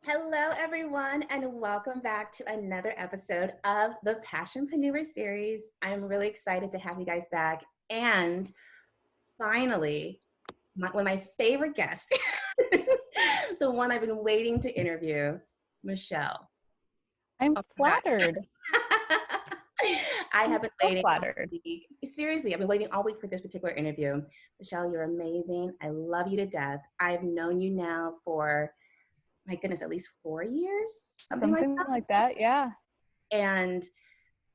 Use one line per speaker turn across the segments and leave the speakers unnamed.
Hello, everyone, and welcome back to another episode of the Passionpreneur series. I'm really excited to have you guys back. And finally, one of my favorite guests, the one I've been waiting to interview, Michelle.
I'm
Oh my
flattered.
God. I
I'm
have been
so
waiting all
flattered.
week. Seriously, I've been waiting all week for this particular interview. Michelle, you're amazing. I love you to death. I've known you now for, my goodness, at least 4 years, something like
Something
that.
like that, yeah.
And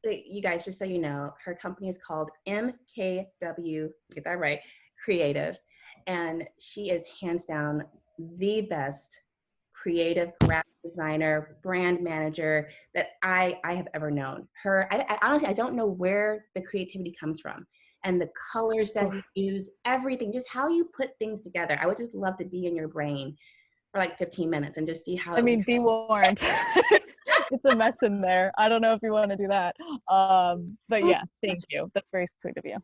you guys, just so you know, her company is called MKW, get that right, Creative. And she is hands down the best creative graphic designer, brand manager that I have ever known. I honestly, I don't know where the creativity comes from and the colors that you
Oof.
use, everything, just how you put things together. I would just love to be in your brain for like 15 minutes and just see how
I
it
mean, be warned. It's a mess in there. I don't know if you want to do that. But yeah, thank you. That's very sweet of you.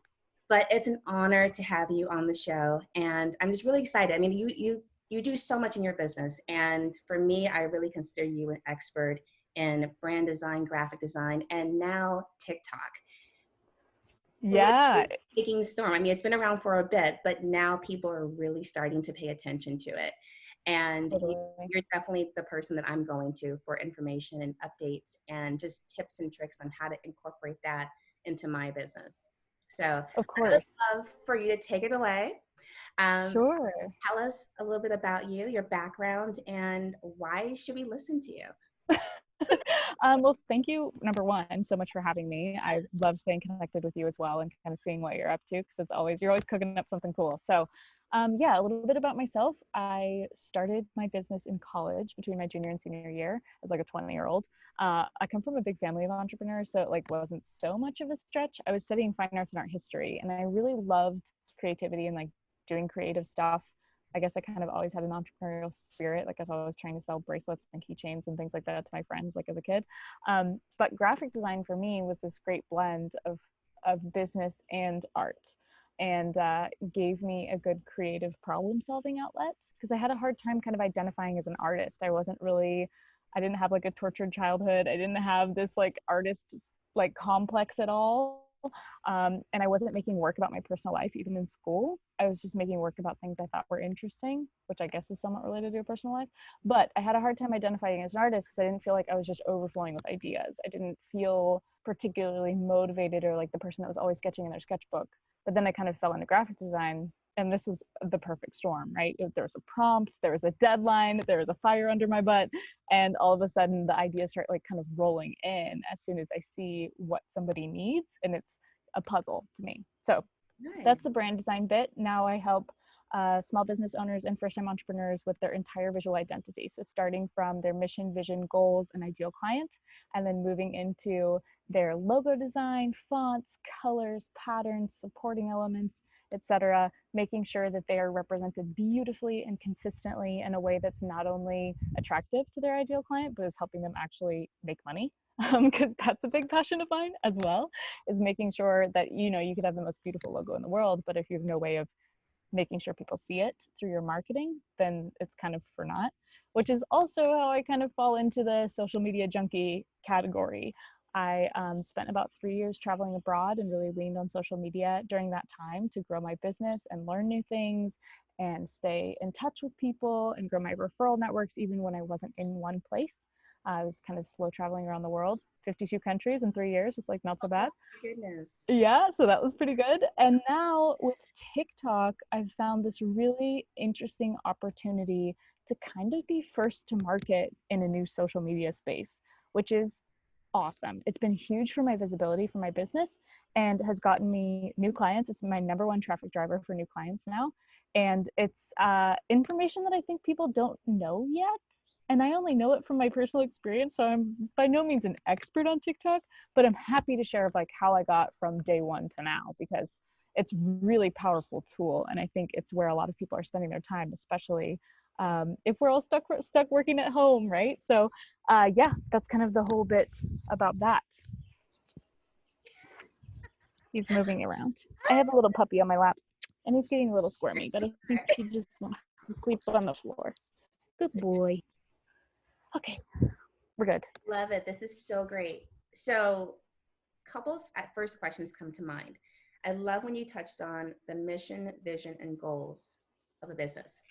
but it's an honor to have you on the show, and I'm just really excited. I mean, you do so much in your business, and for me, I really consider you an expert in brand design, graphic design, and now TikTok, which
Yeah,
is taking storm. I mean, it's been around for a bit, but now people are really starting to pay attention to it. And
totally.
you're definitely the person that I'm going to for information and updates and just tips and tricks on how to incorporate that into my business. So
Of
I would
course.
love for you to take it away. Um,
Sure.
Tell us a little bit about you, your background, and why should we listen to you?
Well, thank you, number one, so much for having me. I love staying connected with you as well and kind of seeing what you're up to because you're always cooking up something cool. So, yeah, a little bit about myself. I started my business in college between my junior and senior year as like a 20-year-old. I come from a big family of entrepreneurs, so it like wasn't so much of a stretch. I was studying fine arts and art history, and I really loved creativity and like doing creative stuff. I guess I kind of always had an entrepreneurial spirit. Like I was always trying to sell bracelets and keychains and things like that to my friends, like as a kid. But graphic design for me was this great blend of business and art, and gave me a good creative problem solving outlet because I had a hard time kind of identifying as an artist. I didn't have like a tortured childhood. I didn't have this like artist like complex at all. And I wasn't making work about my personal life, even in school. I was just making work about things I thought were interesting, which I guess is somewhat related to your personal life. But I had a hard time identifying as an artist because I didn't feel like I was just overflowing with ideas. I didn't feel particularly motivated or like the person that was always sketching in their sketchbook. But then I kind of fell into graphic design, and this was the perfect storm, right? There was a prompt, there was a deadline, there was a fire under my butt, and all of a sudden the ideas start like kind of rolling in as soon as I see what somebody needs, and it's a puzzle to me. So
Nice.
that's the brand design bit. Now I help small business owners and first-time entrepreneurs with their entire visual identity. So starting from their mission, vision, goals, and ideal client, and then moving into their logo design, fonts, colors, patterns, supporting elements, etc., making sure that they are represented beautifully and consistently in a way that's not only attractive to their ideal client, but is helping them actually make money. Because that's a big passion of mine as well, is making sure that you could have the most beautiful logo in the world, but if you have no way of making sure people see it through your marketing, then it's kind of for naught, which is also how I kind of fall into the social media junkie category. I spent about 3 years traveling abroad and really leaned on social media during that time to grow my business and learn new things and stay in touch with people and grow my referral networks even when I wasn't in one place. I was kind of slow traveling around the world, 52 countries in 3 years. It's like not so bad.
Goodness.
Yeah, so that was pretty good. And now with TikTok, I've found this really interesting opportunity to kind of be first to market in a new social media space, which is awesome. It's been huge for my visibility for my business and has gotten me new clients. It's my number one traffic driver for new clients now. And it's information that I think people don't know yet. And I only know it from my personal experience. So I'm by no means an expert on TikTok, but I'm happy to share like how I got from day one to now, because it's really powerful tool. And I think it's where a lot of people are spending their time, especially if we're all stuck working at home, right? So yeah, that's kind of the whole bit about that. He's moving around. I have a little puppy on my lap, and he's getting a little squirmy, but I think he just wants to sleep on the floor. Good boy. Okay, we're good.
Love it. This is so great. So, couple of at first questions come to mind. I love when you touched on the mission, vision, and goals of a business.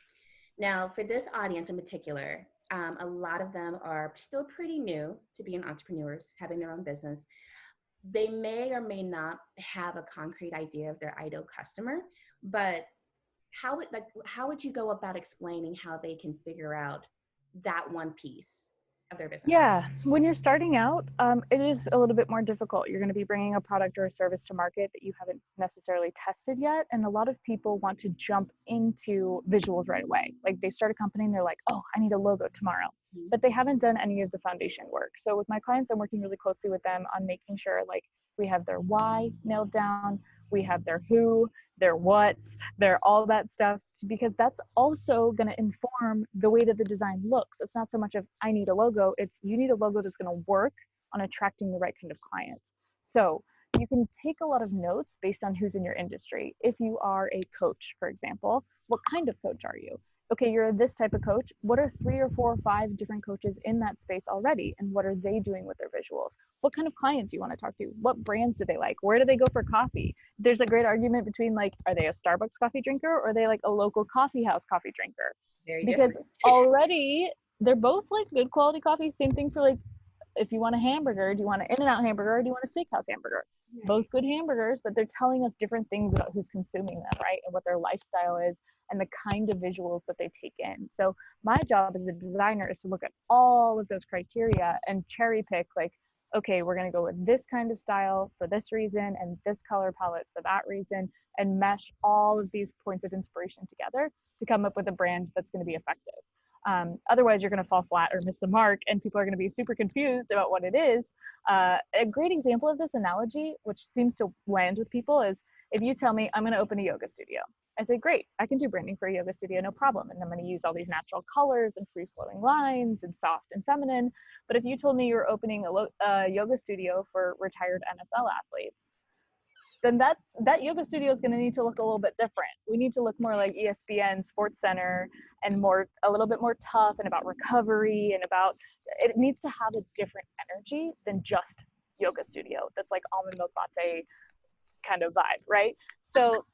Now, for this audience in particular, a lot of them are still pretty new to being entrepreneurs, having their own business. They may or may not have a concrete idea of their ideal customer, but how would you go about explaining how they can figure out that one piece of their business?
Yeah, when you're starting out, it is a little bit more difficult. You're going to be bringing a product or a service to market that you haven't necessarily tested yet. And a lot of people want to jump into visuals right away. Like they start a company and they're like, oh, I need a logo tomorrow. But they haven't done any of the foundation work. So with my clients, I'm working really closely with them on making sure like we have their why nailed down, we have their who, their what, their all that stuff, because that's also going to inform the way that the design looks. It's not so much of I need a logo, it's you need a logo that's going to work on attracting the right kind of clients. So you can take a lot of notes based on who's in your industry. If you are a coach, for example, what kind of coach are you? Okay, you're this type of coach. What are 3 or 4 or 5 different coaches in that space already? And what are they doing with their visuals? What kind of clients do you want to talk to? What brands do they like? Where do they go for coffee? There's a great argument between like, are they a Starbucks coffee drinker or are they like a local coffee house coffee drinker?
Very
Because
different.
already they're both like good quality coffee. Same thing for like, if you want a hamburger, do you want an In-N-Out hamburger or do you want a steakhouse hamburger? Both good hamburgers, but they're telling us different things about who's consuming them, right? And what their lifestyle is and the kind of visuals that they take in. So my job as a designer is to look at all of those criteria and cherry pick like, okay, we're going to go with this kind of style for this reason and this color palette for that reason, and mesh all of these points of inspiration together to come up with a brand that's going to be effective. Otherwise, you're going to fall flat or miss the mark, and people are going to be super confused about what it is. A great example of this analogy, which seems to land with people, is if you tell me I'm going to open a yoga studio. I say, great, I can do branding for a yoga studio, no problem. And I'm going to use all these natural colors and free flowing lines and soft and feminine. But if you told me you're opening a yoga studio for retired NFL athletes, then that yoga studio is going to need to look a little bit different. We need to look more like ESPN, Sports Center, and a little bit more tough and about recovery and about, it needs to have a different energy than just yoga studio. That's like almond milk latte kind of vibe, right? So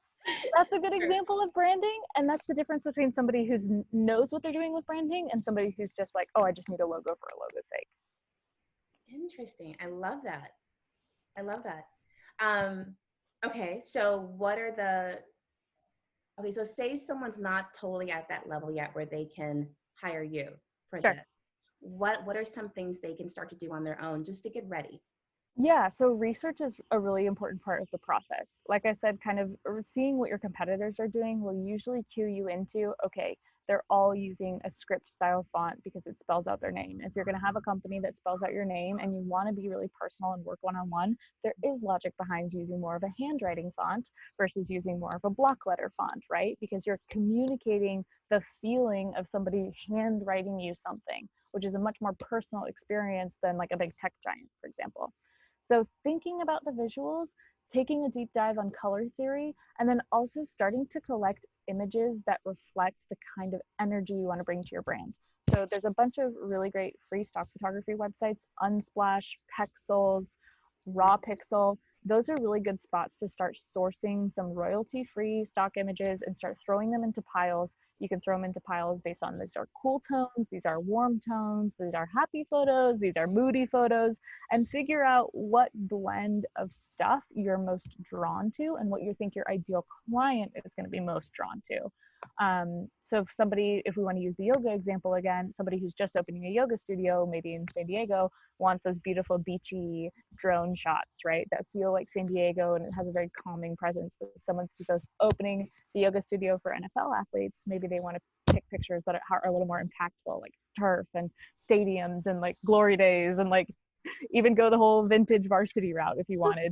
that's a good example of branding. And that's the difference between somebody who knows what they're doing with branding and somebody who's just like, oh, I just need a logo for a logo's sake.
Interesting. I love that. I love that. Okay, so so say someone's not totally at that level yet where they can hire you for
Sure.
this. What are some things they can start to do on their own just to get ready?
Yeah, so research is a really important part of the process. Like I said, kind of seeing what your competitors are doing will usually cue you into, okay, they're all using a script style font because it spells out their name. If you're going to have a company that spells out your name and you want to be really personal and work one-on-one, there is logic behind using more of a handwriting font versus using more of a block letter font, right? Because you're communicating the feeling of somebody handwriting you something, which is a much more personal experience than like a big tech giant, for example. So thinking about the visuals, taking a deep dive on color theory, and then also starting to collect images that reflect the kind of energy you want to bring to your brand. So there's a bunch of really great free stock photography websites, Unsplash, Pexels, Raw Pixel. Those are really good spots to start sourcing some royalty-free stock images and start throwing them into piles. You can throw them into piles based on these are cool tones, these are warm tones, these are happy photos, these are moody photos, and figure out what blend of stuff you're most drawn to and what you think your ideal client is going to be most drawn to. So if we want to use the yoga example again, somebody who's just opening a yoga studio, maybe in San Diego, wants those beautiful beachy drone shots, right? That feel like San Diego and it has a very calming presence. But someone who's opening the yoga studio for NFL athletes, maybe they want to pick pictures that are a little more impactful, like turf and stadiums and like glory days and like even go the whole vintage varsity route if you wanted.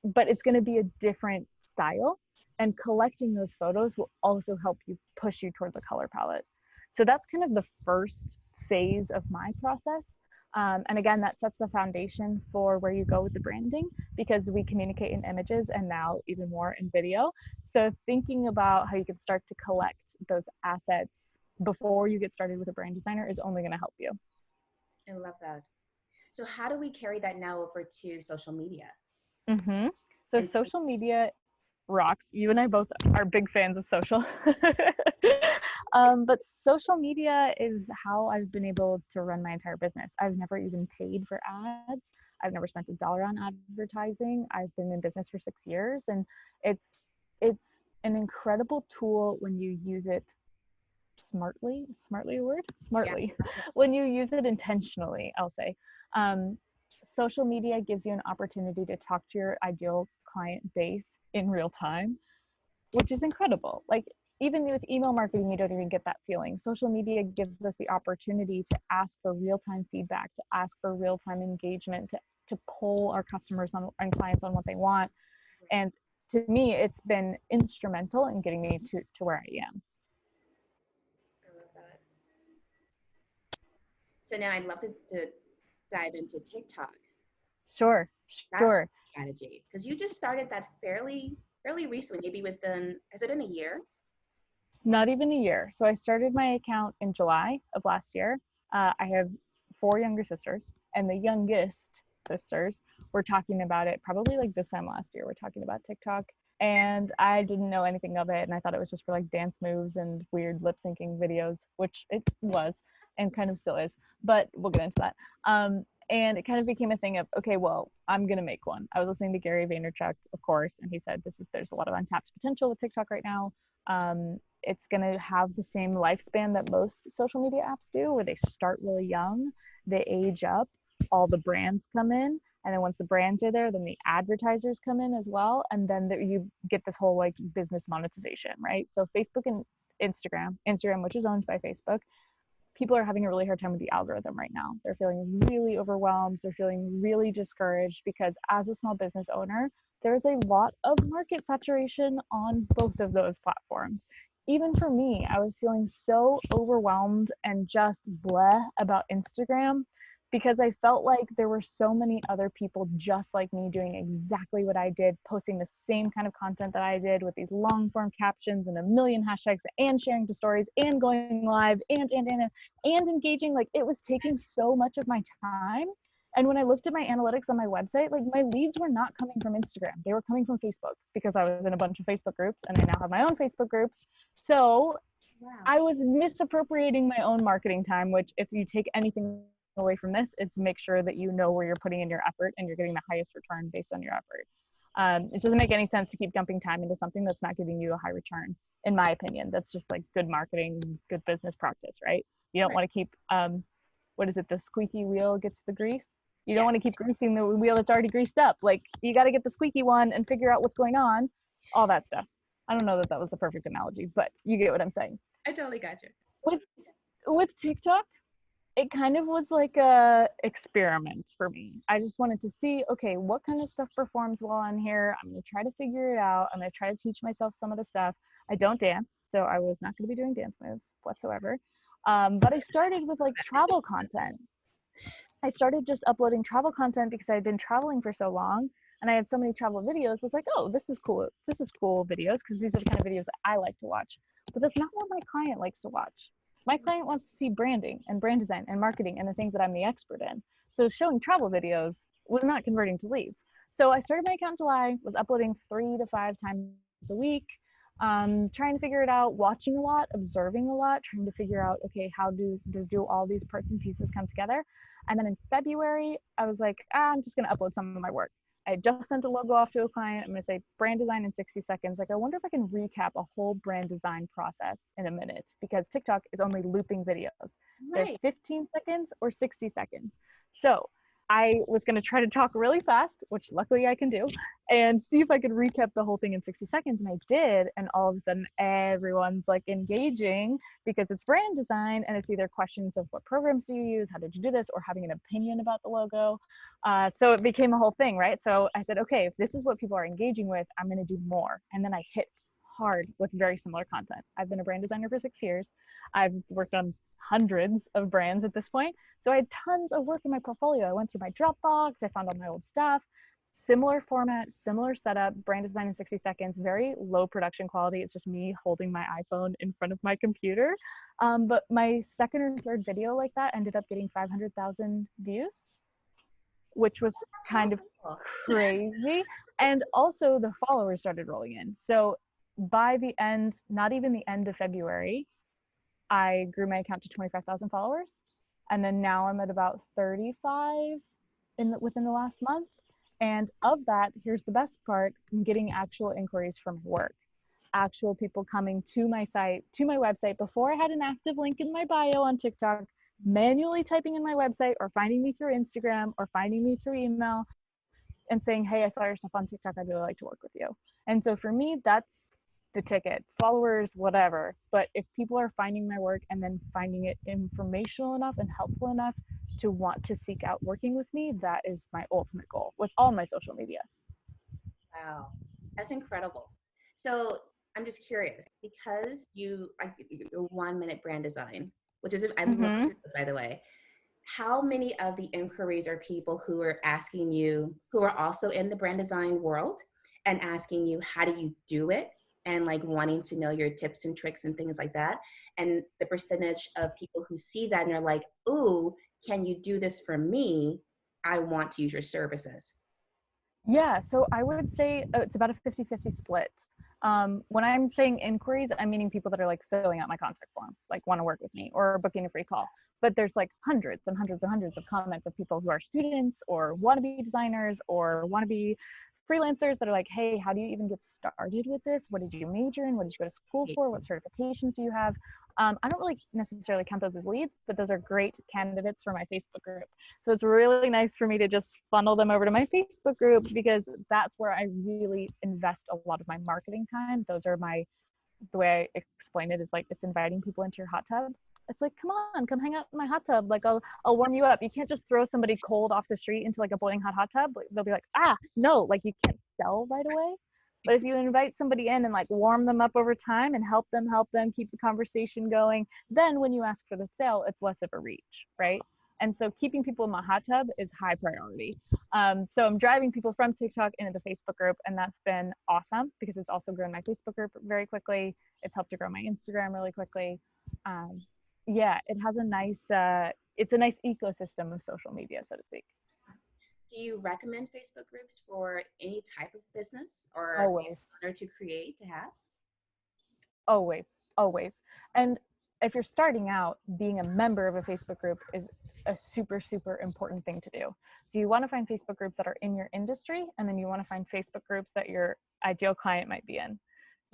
But it's going to be a different style. And collecting those photos will also help you push you towards a color palette. So that's kind of the first phase of my process. And again, that sets the foundation for where you go with the branding because we communicate in images and now even more in video. So thinking about how you can start to collect those assets before you get started with a brand designer is only going to help you.
I love that. So how do we carry that now over to social media?
Mm-hmm. So
And
social media rocks. You and I both are big fans of social. But social media is how I've been able to run my entire business. I've never even paid for ads. I've never spent $1 on advertising. I've been in business for 6 years, and it's an incredible tool when you use it smartly a word? Smartly.
yeah,
When you use it intentionally, I'll say. Um, Social media gives you an opportunity to talk to your ideal client base in real time, which is incredible. Like, even with email marketing, you don't even get that feeling. Social media gives us the opportunity to ask for real-time feedback, to ask for real-time engagement, to poll our customers and clients on what they want. And to me, it's been instrumental in getting me to where I am.
I love that. So now I'd love to dive into TikTok.
Sure,
That's
sure.
strategy, because you just started that fairly recently, maybe within, has it been a year?
Not even a year. So I started my account in July of last year. I have 4 younger sisters, and the youngest sisters were talking about it probably like this time last year. We're talking about TikTok, and I didn't know anything of it, and I thought it was just for like dance moves and weird lip syncing videos, which it was and kind of still is, but we'll get into that. And it kind of became a thing of, okay, well, I'm gonna make one. I was listening to Gary Vaynerchuk, of course, and he said there's a lot of untapped potential with TikTok right now. It's going to have the same lifespan that most social media apps do, where they start really young, they age up, all the brands come in, and then once the brands are there, then the advertisers come in as well, and then you get this whole like business monetization, right? So Facebook and Instagram, which is owned by Facebook, people are having a really hard time with the algorithm right now. They're feeling really overwhelmed. They're feeling really discouraged because as a small business owner, there's a lot of market saturation on both of those platforms. Even for me, I was feeling so overwhelmed and just bleh about Instagram because I felt like there were so many other people just like me doing exactly what I did, posting the same kind of content that I did with these long form captions and a million hashtags and sharing to stories and going live and engaging. Like, it was taking so much of my time. And when I looked at my analytics on my website, like, my leads were not coming from Instagram. They were coming from Facebook because I was in a bunch of Facebook groups, and I now have my own Facebook groups. So
Wow.
I was misappropriating my own marketing time, which, if you take anything away from this, it's make sure that you know where you're putting in your effort and you're getting the highest return based on your effort. It doesn't make any sense to keep dumping time into something that's not giving you a high return, in my opinion. That's just like good marketing, good business practice, right? You don't want to keep, what is it? The squeaky wheel gets the grease. You don't want to keep greasing the wheel that's already greased up. Like, you got to get the squeaky one and figure out what's going on, all that stuff. I don't know that that was the perfect analogy, but you get what I'm saying.
I totally got you.
With TikTok, it kind of was like a experiment for me. I just wanted to see, okay, what kind of stuff performs well on here? I'm going to try to figure it out. I'm going to try to teach myself some of the stuff. I don't dance, so I was not going to be doing dance moves whatsoever. But I started with like travel content. I started just uploading travel content because I had been traveling for so long and I had so many travel videos. I was like, oh, this is cool. This is cool videos, because these are the kind of videos that I like to watch. But that's not what my client likes to watch. My client wants to see branding and brand design and marketing and the things that I'm the expert in. So showing travel videos was not converting to leads. So I started my account in July, was uploading 3 to 5 times a week, trying to figure it out, watching a lot, observing a lot, trying to figure out, okay, how do all these parts and pieces come together? And then in February, I was like, I'm just going to upload some of my work. I just sent a logo off to a client. I'm going to say brand design in 60 seconds. Like, I wonder if I can recap a whole brand design process in a minute, because TikTok is only looping videos. They're 15 seconds or 60 seconds. So I was going to try to talk really fast, which luckily I can do, and see if I could recap the whole thing in 60 seconds. And I did. And all of a sudden, everyone's like engaging because it's brand design, and it's either questions of what programs do you use, how did you do this, or having an opinion about the logo. So it became a whole thing, right? So I said, okay, if this is what people are engaging with, I'm going to do more. And then I hit hard with very similar content. I've been a brand designer for 6 years. I've worked on hundreds of brands at this point. So I had tons of work in my portfolio. I went through my Dropbox, I found all my old stuff. similar format, similar setup, brand design in 60 seconds, very low production quality. It's just me holding my iPhone in front of my computer. But my second or third video like that ended up getting 500,000 views, which was kind of crazy. And also the followers started rolling in. So by the end, not even the end of February, I grew my account to 25,000 followers. And then now I'm at about 35 within the last month. And of that, here's the best part, I'm getting actual inquiries from work. Actual people coming to my site, to my website, before I had an active link in my bio on TikTok, manually typing in my website or finding me through Instagram or finding me through email and saying, hey, I saw your stuff on TikTok, I'd really like to work with you. And so for me, that's the ticket, followers, whatever. But if people are finding my work and then finding it informational enough and helpful enough to want to seek out working with me, that is my ultimate goal with all my social media.
Wow, that's incredible. So I'm just curious, because you 1 minute brand design, which is, I love it, by the way. How many of the inquiries are people who are asking you, who are also in the brand design world and asking you, how do you do it? And like wanting to know your tips and tricks and things like that. And the percentage of people who see that and are like, ooh, can you do this for me? I want to use your services.
Yeah, so I would say it's about a 50-50 split. When I'm saying inquiries, I'm meaning people that are like filling out my contact form, like want to work with me or booking a free call. But there's like hundreds and hundreds and hundreds of comments of people who are students or want to be designers or want to be freelancers that are like, hey, how do you even get started with this? What did you major in? What did you go to school for? What certifications do you have? I don't really necessarily count those as leads, but those are great candidates for my Facebook group. So it's really nice for me to just funnel them over to my Facebook group because that's where I really invest a lot of my marketing time. Those are the way I explain it is like, it's inviting people into your hot tub. It's like, come on, come hang out in my hot tub. Like I'll warm you up. You can't just throw somebody cold off the street into like a boiling hot tub. They'll be like, no, like you can't sell right away. But if you invite somebody in and like warm them up over time and help them keep the conversation going, then when you ask for the sale, it's less of a reach, right? And so keeping people in my hot tub is high priority. So I'm driving people from TikTok into the Facebook group, and that's been awesome because it's also grown my Facebook group very quickly. It's helped to grow my Instagram really quickly. Yeah, it has a nice, it's a nice ecosystem of social media, so to speak.
Do you recommend Facebook groups for any type of business or
Always.
to create, to have?
Always. And if you're starting out, being a member of a Facebook group is a super, super important thing to do. So you want to find Facebook groups that are in your industry, and then you want to find Facebook groups that your ideal client might be in.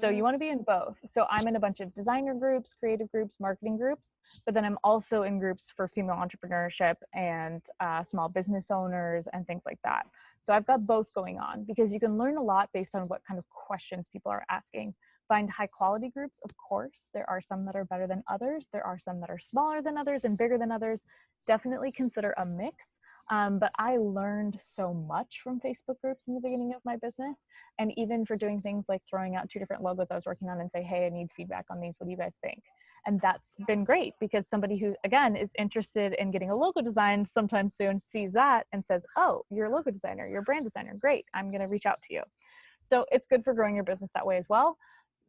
So you want to be in both. So I'm in a bunch of designer groups, creative groups, marketing groups, but then I'm also in groups for female entrepreneurship and small business owners and things like that. So I've got both going on because you can learn a lot based on what kind of questions people are asking. Find high quality groups, of course. There are some that are better than others. There are some that are smaller than others and bigger than others. Definitely consider a mix. But I learned so much from Facebook groups in the beginning of my business. And even for doing things like throwing out 2 different logos I was working on and say, hey, I need feedback on these. What do you guys think? And that's been great because somebody who, again, is interested in getting a logo designed sometime soon sees that and says, oh, you're a logo designer, you're a brand designer. Great. I'm going to reach out to you. So it's good for growing your business that way as well.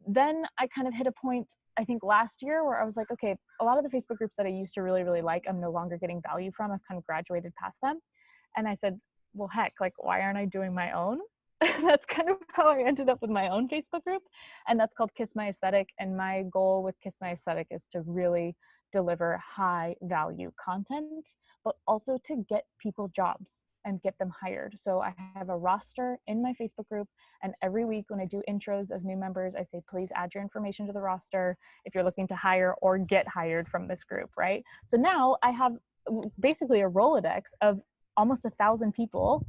Then I kind of hit a point, I think last year, where I was like, okay, a lot of the Facebook groups that I used to really, really like, I'm no longer getting value from. I've kind of graduated past them. And I said, well, heck, like, why aren't I doing my own? That's kind of how I ended up with my own Facebook group. And that's called Kiss My Aesthetic. And my goal with Kiss My Aesthetic is to really deliver high value content, but also to get people jobs and get them hired. So I have a roster in my Facebook group, and every week when I do intros of new members, I say, please add your information to the roster if you're looking to hire or get hired from this group, right? So now I have basically a Rolodex of almost 1,000 people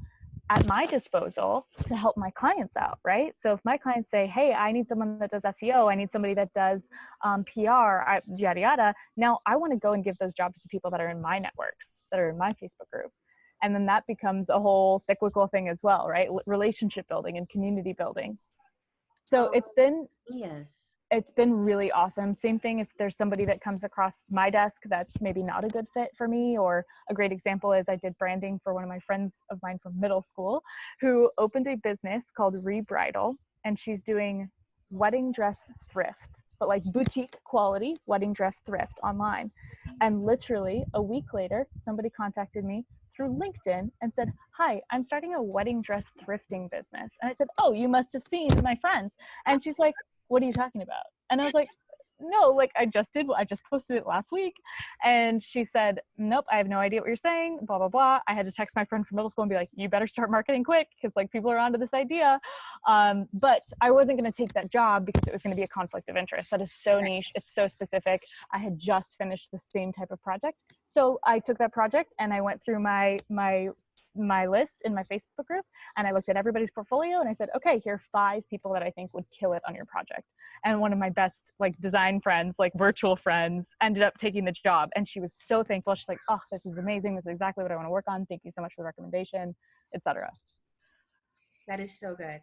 at my disposal to help my clients out, right? So if my clients say, hey, I need someone that does SEO, I need somebody that does PR, yada, yada. Now I want to go and give those jobs to people that are in my networks, that are in my Facebook group. And then that becomes a whole cyclical thing as well, right? Relationship building and community building. So it's been It's been really awesome. Same thing if there's somebody that comes across my desk that's maybe not a good fit for me, or a great example is I did branding for one of my friends of mine from middle school who opened a business called Rebridal, and she's doing wedding dress thrift, but like boutique quality wedding dress thrift online. And literally a week later, somebody contacted me through LinkedIn and said, "Hi, I'm starting a wedding dress thrifting business." And I said, "Oh, you must have seen my friends." And she's like, "What are you talking about?" And I was like, "No, like I just posted it last week." And she said, "Nope, I have no idea what you're saying, blah, blah, blah." I had to text my friend from middle school and be like, "You better start marketing quick because like people are onto this idea." But I wasn't going to take that job because it was going to be a conflict of interest. That is so niche. It's so specific. I had just finished the same type of project. So I took that project and I went through my list in my Facebook group, and I looked at everybody's portfolio and I said, "Okay, here are 5 people that I think would kill it on your project." And one of my best like design friends, like virtual friends, ended up taking the job, and she was so thankful. She's like, "Oh, this is amazing. This is exactly what I want to work on. Thank you so much for the recommendation," etc.
That is so good.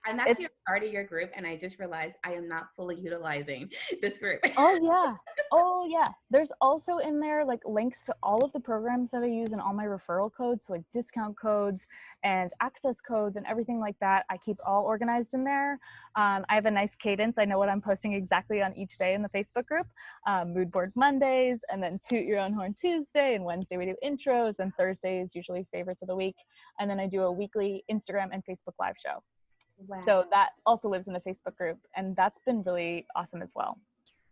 I'm actually
It's
a part of your group, and I just realized I am not fully utilizing this group.
Oh yeah. Oh yeah. There's also in there like links to all of the programs that I use and all my referral codes, so like discount codes and access codes and everything like that. I keep all organized in there. I have a nice cadence. I know what I'm posting exactly on each day in the Facebook group. Mood board Mondays, and then Toot Your Own Horn Tuesday, and Wednesday we do intros, and Thursday is usually favorites of the week. And then I do a weekly Instagram and Facebook live show.
Wow.
So that also lives in the Facebook group, and that's been really awesome as well.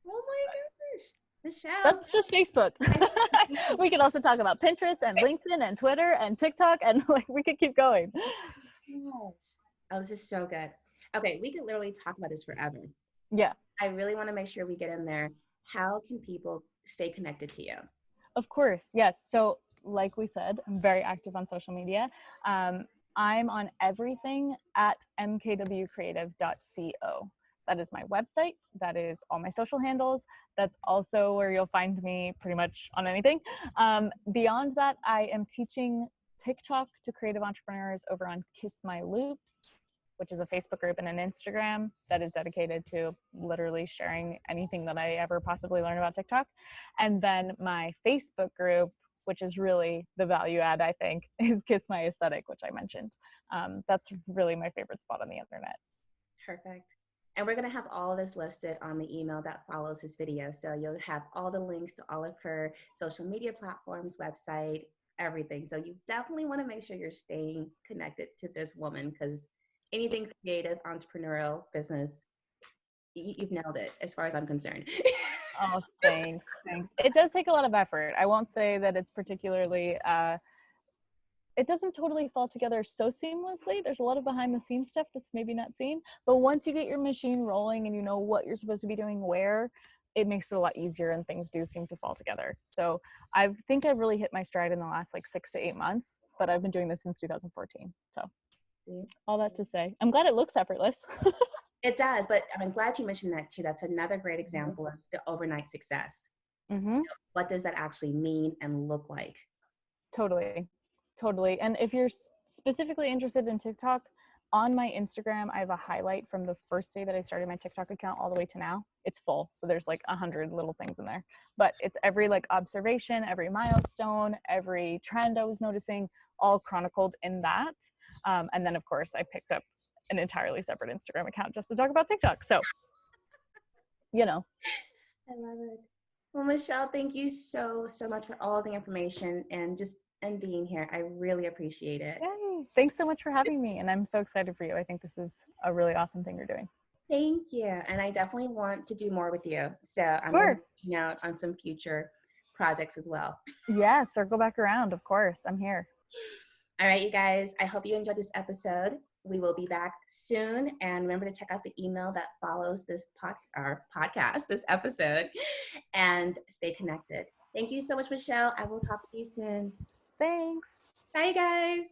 Oh my gosh. Michelle.
That's just Facebook. We could also talk about Pinterest and LinkedIn and Twitter and TikTok, and like we could keep going.
Oh, this is so good. Okay, we could literally talk about this forever.
Yeah,
I really want to make sure we get in there. How can people stay connected to you?
of course. Yes. So like we said, I'm very active on social media. I'm on everything at mkwcreative.co. That is my website. That is all my social handles. That's also where you'll find me pretty much on anything. Beyond that, I am teaching TikTok to creative entrepreneurs over on Kiss My Loops, which is a Facebook group and an Instagram that is dedicated to literally sharing anything that I ever possibly learn about TikTok. And then my Facebook group, which is really the value add, I think, is Kiss My Aesthetic, which I mentioned. That's really my favorite spot on the internet.
Perfect. And we're going to have all this listed on the email that follows this video. So you'll have all the links to all of her social media platforms, website, everything. So you definitely want to make sure you're staying connected to this woman, because anything creative, entrepreneurial, business, you've nailed it as far as I'm concerned.
Oh, thanks. It does take a lot of effort. I won't say that it's particularly, it doesn't totally fall together so seamlessly. There's a lot of behind the scenes stuff that's maybe not seen, but once you get your machine rolling and you know what you're supposed to be doing where, it makes it a lot easier and things do seem to fall together. So I think I've really hit my stride in the last like 6 to 8 months, but I've been doing this since 2014. So all that to say, I'm glad it looks effortless.
It does, but I'm glad you mentioned that too. That's another great example of the overnight success.
Mm-hmm.
What does that actually mean and look like?
Totally. And if you're specifically interested in TikTok, on my Instagram, I have a highlight from the first day that I started my TikTok account all the way to now. It's full. So there's like 100 little things in there, but it's every like observation, every milestone, every trend I was noticing, all chronicled in that. And then of course I picked up an entirely separate Instagram account just to talk about TikTok. So, you know.
I love it. Well, Michelle, thank you so much for all the information and being here. I really appreciate it.
Yay. Thanks so much for having me. And I'm so excited for you. I think this is a really awesome thing you're doing.
Thank you. And I definitely want to do more with you. So I'm
Sure.
going to be out on some future projects as well.
Yeah, circle back around. Of course. I'm here.
All right, you guys. I hope you enjoyed this episode. We will be back soon. And remember to check out the email that follows this podcast, this episode, and stay connected. Thank you so much, Michelle. I will talk to you soon.
Thanks.
Bye, guys.